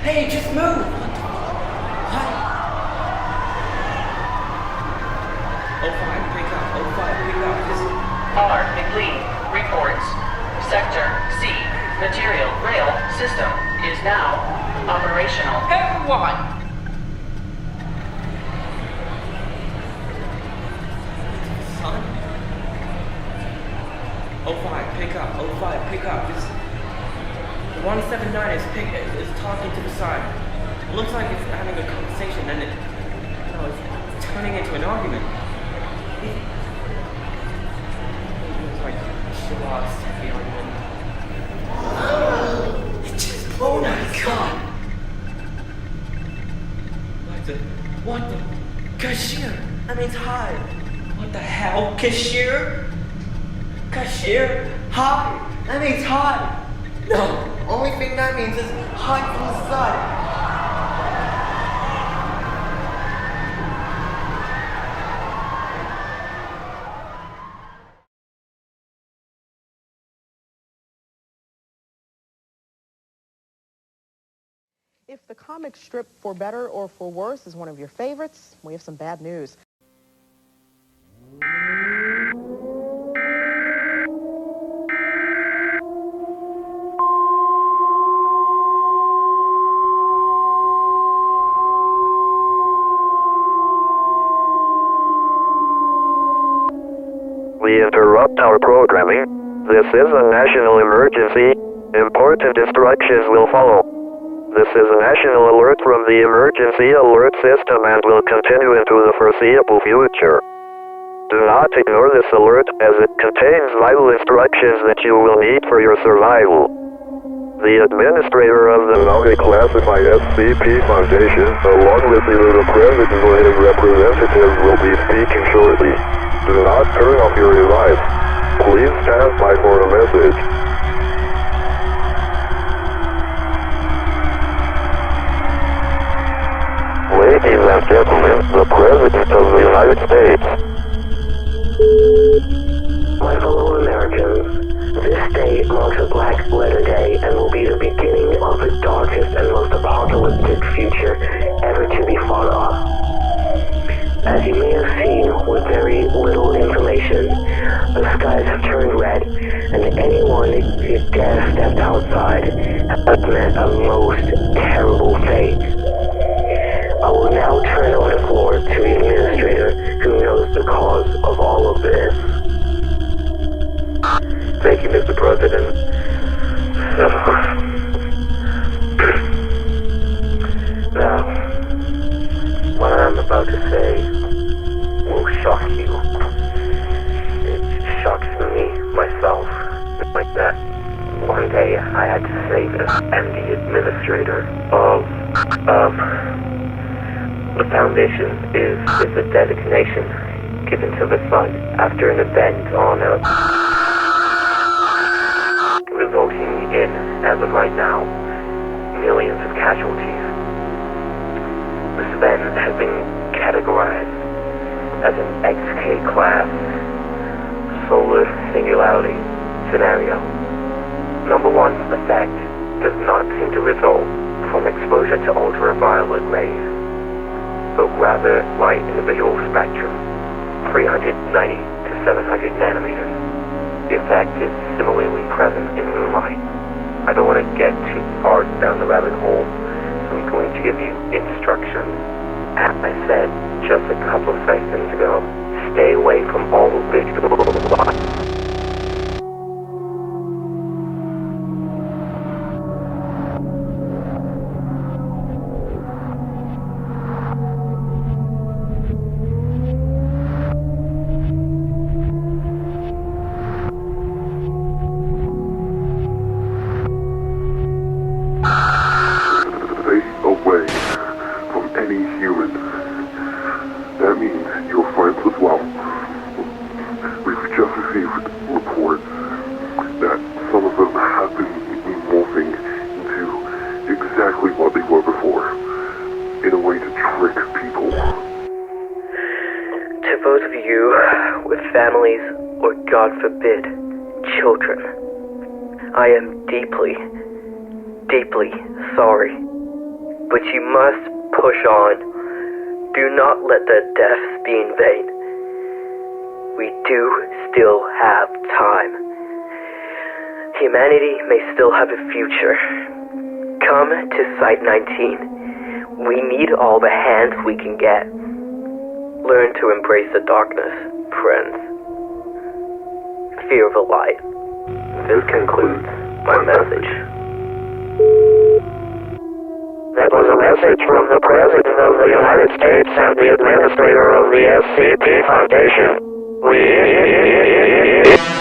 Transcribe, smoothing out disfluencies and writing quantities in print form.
Hey, just move! What? O5, pick up. O5, pick up. R. McLean reports. Sector C material rail system is now operational. Everyone! Son? O5, pick up. O5, pick up. This 179 is talking to the side. It looks like it's having a conversation and it's turning into an argument. It looks like she lost the argument. It just oh my god! What the? Cashier! I mean, hi! What the hell? Cashier? Cashier? Hi! That means hi! No! Only thing that means is hi from the side! If the comic strip For Better or For Worse is one of your favorites, we have some bad news. We interrupt our programming. This is a national emergency. Important instructions will follow. This is a national alert from the emergency alert system and will continue into the foreseeable future. Do not ignore this alert as it contains vital instructions that you will need for your survival. The administrator of the multi-classified SCP Foundation, along with either the president or his representative, will be speaking shortly. Do not turn off your device. Please stand by for a message. Ladies and gentlemen, the President of the United States. My fellow Americans, this day marks a black letter day and will be the beginning of the darkest and most apocalyptic future ever to be thought of. As you may have seen with very little information, the skies have turned red, and anyone who dare step outside has met a most terrible fate. I will now turn over the floor to the administrator who knows the cause of all of this. Thank you, Mr. President. Now, what I'm about to say will shock you. It shocks me, myself, like that. One day I had to say this, and the administrator of the Foundation is a designation given to the sun after an event on Earth, resulting in, as of right now, millions of casualties. This event has been categorized as an XK class solar singularity scenario. Number one effect does not seem to result from exposure to ultraviolet rays, but rather light in the visual spectrum, 390 to 700 nanometers. The effect is similarly present in moonlight. I don't want to get too far down the rabbit hole, so I'm going to give you instructions. As I said just a couple of seconds ago, stay away from all visual light. Families, or God forbid, children. I am deeply, deeply sorry. but you must push on. Do not let the deaths be in vain. We do still have time. Humanity may still have a future. Come to Site 19. We need all the hands we can get. Learn to embrace the darkness, friends. Fear the light. This concludes my message. That was a message from the President of the United States and the Administrator of the SCP Foundation. We